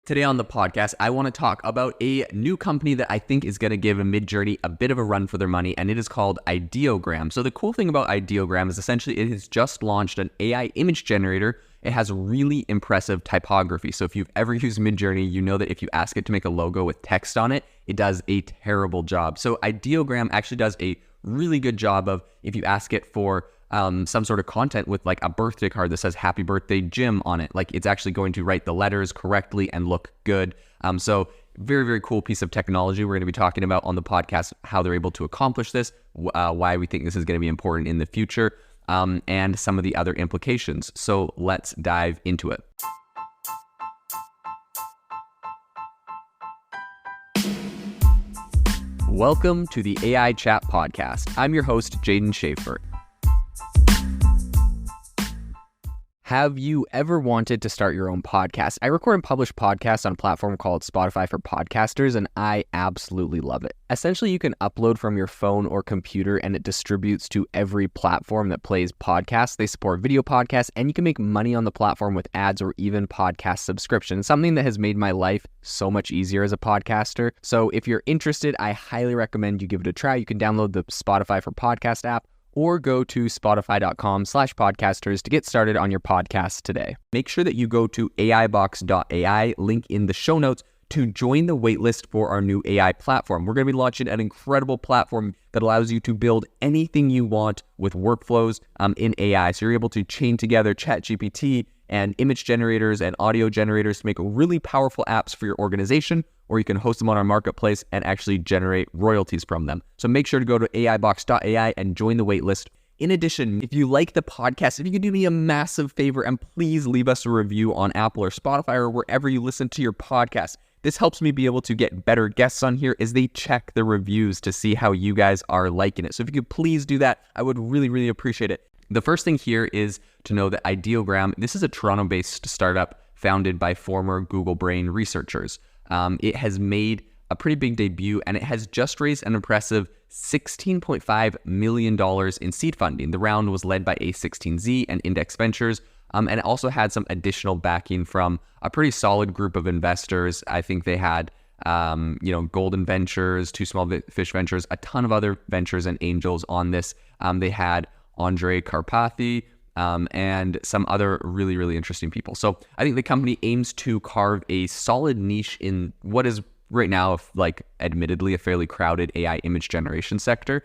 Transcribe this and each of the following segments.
Today on the podcast, I want to talk about a new company that I think is going to give Midjourney a bit of a run for their money, and it is called Ideogram. So the cool thing about Ideogram is essentially it has just launched an AI image generator. It has really impressive typography. So if you've ever used Midjourney, you know that if you ask it to make a logo with text on it, it does a terrible job. So Ideogram actually does a really good job of, if you ask it for some sort of content with like a birthday card that says happy birthday Jim on it, like it's actually going to write the letters correctly and look good. So very, very cool piece of technology. We're going to be talking about on the podcast how they're able to accomplish this, why we think this is going to be important in the future, and some of the other implications. So let's dive into it. Welcome to the AI Chat Podcast. I'm your host, Jaden Schaefer. Have you ever wanted to start your own podcast? I record and publish podcasts on a platform called Spotify for Podcasters, and I absolutely love it. Essentially, you can upload from your phone or computer, and it distributes to every platform that plays podcasts. They support video podcasts, and you can make money on the platform with ads or even podcast subscriptions, something that has made my life so much easier as a podcaster. So if you're interested, I highly recommend you give it a try. You can download the Spotify for Podcast app, or go to spotify.com/podcasters to get started on your podcast today. Make sure that you go to aibox.ai, link in the show notes, to join the waitlist for our new AI platform. We're going to be launching an incredible platform that allows you to build anything you want with workflows in AI. So you're able to chain together ChatGPT and image generators and audio generators to make really powerful apps for your organization, or you can host them on our marketplace and actually generate royalties from them. So make sure to go to aibox.ai and join the waitlist. In addition, if you like the podcast, if you could do me a massive favor and please leave us a review on Apple or Spotify or wherever you listen to your podcast. This helps me be able to get better guests on here as they check the reviews to see how you guys are liking it. So if you could please do that, I would really, really appreciate it. The first thing here is to know that Ideogram, this is a Toronto-based startup founded by former Google Brain researchers. It has made a pretty big debut, and it has just raised an impressive $16.5 million in seed funding. The round was led by A16Z and Index Ventures, and it also had some additional backing from a pretty solid group of investors. I think they had, Golden Ventures, Two Small Fish Ventures, a ton of other ventures and angels on this. They had Andre Karpathy, and some other really, really interesting people. So I think the company aims to carve a solid niche in what is right now, admittedly, a fairly crowded AI image generation sector.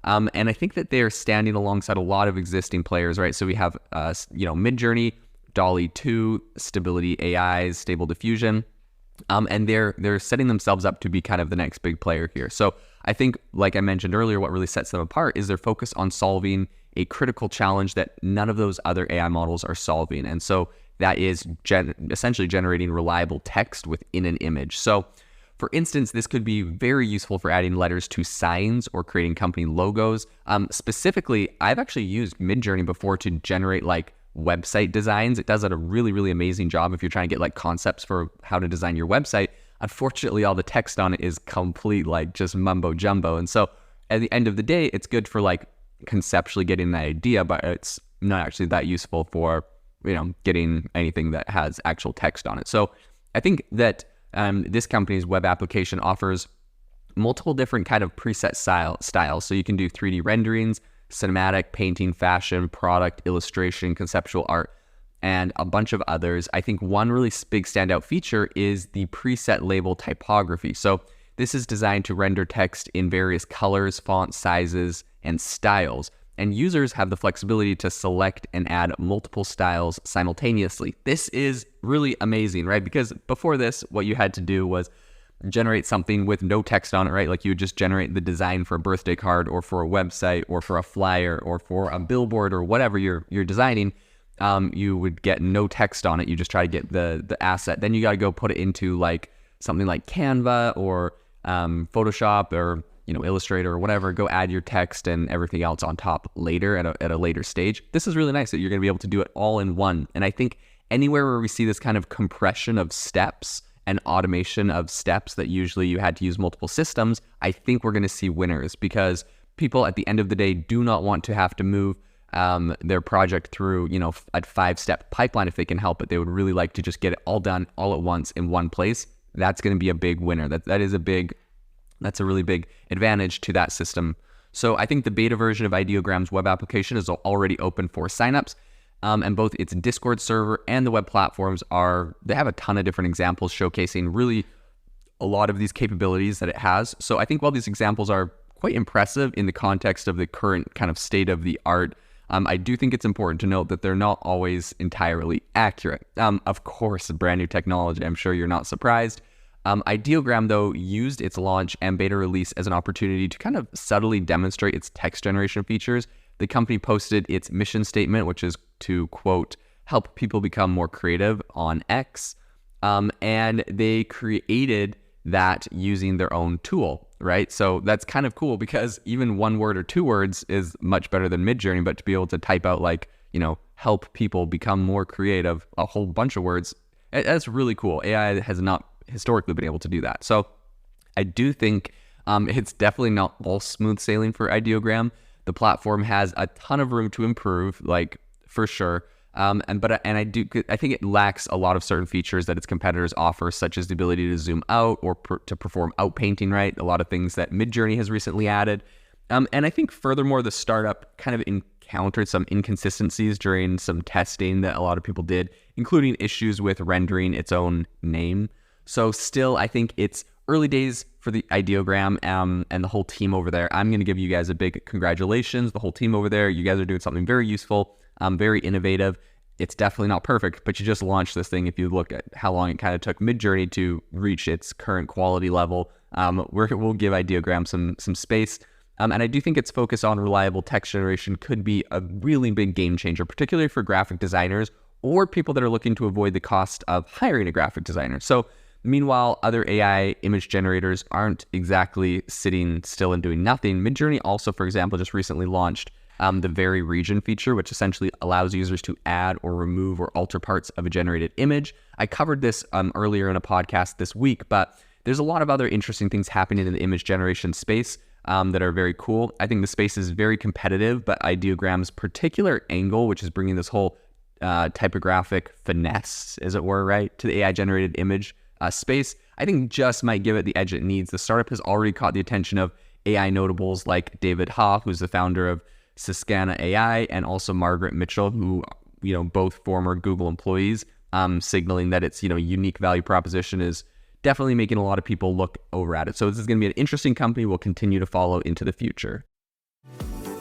And I think that they're standing alongside a lot of existing players, right? So we have, Midjourney, DALL-E 2, Stability AI's Stable Diffusion, and they're setting themselves up to be kind of the next big player here. So I think, like I mentioned earlier, what really sets them apart is their focus on solving a critical challenge that none of those other AI models are solving. And so that is essentially generating reliable text within an image. So for instance, this could be very useful for adding letters to signs or creating company logos. Specifically, I've actually used Midjourney before to generate website designs. It does a really, really amazing job if you're trying to get concepts for how to design your website. Unfortunately, all the text on it is complete just mumbo jumbo. And so at the end of the day, it's good for conceptually getting an idea, but it's not actually that useful for, getting anything that has actual text on it. So I think that this company's web application offers multiple different kind of preset styles. So you can do 3D renderings, cinematic, painting, fashion, product, illustration, conceptual art, and a bunch of others. I think one really big standout feature is the preset label typography. So this is designed to render text in various colors, fonts, sizes, and styles. And users have the flexibility to select and add multiple styles simultaneously. This is really amazing, right? Because before this, what you had to do was generate something with no text on it, right? You would just generate the design for a birthday card or for a website or for a flyer or for a billboard or whatever you're designing. You would get no text on it. You just try to get the asset. Then you got to go put it into something like Canva or Photoshop or Illustrator or whatever, go add your text and everything else on top later at a later stage. This is really nice that you're going to be able to do it all in one. And I think anywhere where we see this kind of compression of steps and automation of steps that usually you had to use multiple systems, I think we're going to see winners, because people at the end of the day do not want to have to move their project through, a 5-step pipeline if they can help it. They would really like to just get it all done all at once in one place. That's going to be a big winner. That's a really big advantage to that system. So I think the beta version of Ideogram's web application is already open for signups. And both its Discord server and the web platforms they have a ton of different examples showcasing really a lot of these capabilities that it has. So I think while these examples are quite impressive in the context of the current kind of state of the art, I do think it's important to note that they're not always entirely accurate. Of course, brand new technology, I'm sure you're not surprised. Ideogram, though, used its launch and beta release as an opportunity to kind of subtly demonstrate its text generation features. The company posted its mission statement, which is to, quote, help people become more creative on X. And they created that using their own tool, right? So that's kind of cool because even 1 word or 2 words is much better than Midjourney, but to be able to type out help people become more creative, a whole bunch of words, that's really cool. AI has not historically been able to do that. So I do think it's definitely not all smooth sailing for Ideogram. The platform has a ton of room to improve, for sure. I think it lacks a lot of certain features that its competitors offer, such as the ability to zoom out or to perform outpainting, right? A lot of things that Midjourney has recently added. And I think furthermore, the startup kind of encountered some inconsistencies during some testing that a lot of people did, including issues with rendering its own name. So still, I think it's early days for the Ideogram and the whole team over there. I'm going to give you guys a big congratulations, the whole team over there. You guys are doing something very useful, very innovative. It's definitely not perfect, but you just launched this thing. If you look at how long it kind of took Midjourney to reach its current quality level, we'll give Ideogram some space. And I do think its focus on reliable text generation could be a really big game changer, particularly for graphic designers or people that are looking to avoid the cost of hiring a graphic designer. So meanwhile, other AI image generators aren't exactly sitting still and doing nothing. Midjourney also, for example, just recently launched the Vary Region feature, which essentially allows users to add or remove or alter parts of a generated image. I covered this earlier in a podcast this week, but there's a lot of other interesting things happening in the image generation space that are very cool. I think the space is very competitive, but Ideogram's particular angle, which is bringing this whole typographic finesse, as it were, right, to the AI-generated image space, I think just might give it the edge it needs. The startup has already caught the attention of AI notables like David Ha, who's the founder of Siskana AI, and also Margaret Mitchell, who, both former Google employees, signaling that its, unique value proposition is definitely making a lot of people look over at it. So this is going to be an interesting company we'll continue to follow into the future.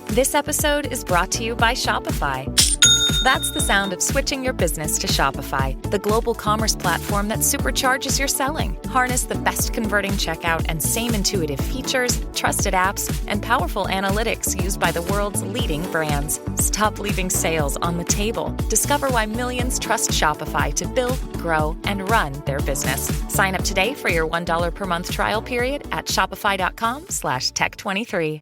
This episode is brought to you by Shopify. That's the sound of switching your business to Shopify, the global commerce platform that supercharges your selling. Harness the best converting checkout and same intuitive features, trusted apps, and powerful analytics used by the world's leading brands. Stop leaving sales on the table. Discover why millions trust Shopify to build, grow, and run their business. Sign up today for your $1 per month trial period at shopify.com/tech23.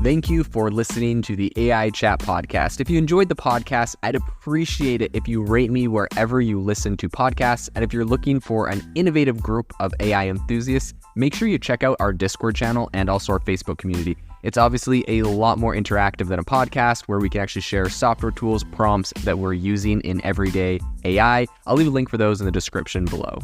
Thank you for listening to the AI Chat Podcast. If you enjoyed the podcast, I'd appreciate it if you rate me wherever you listen to podcasts. And if you're looking for an innovative group of AI enthusiasts, make sure you check out our Discord channel and also our Facebook community. It's obviously a lot more interactive than a podcast where we can actually share software tools, prompts that we're using in everyday AI. I'll leave a link for those in the description below.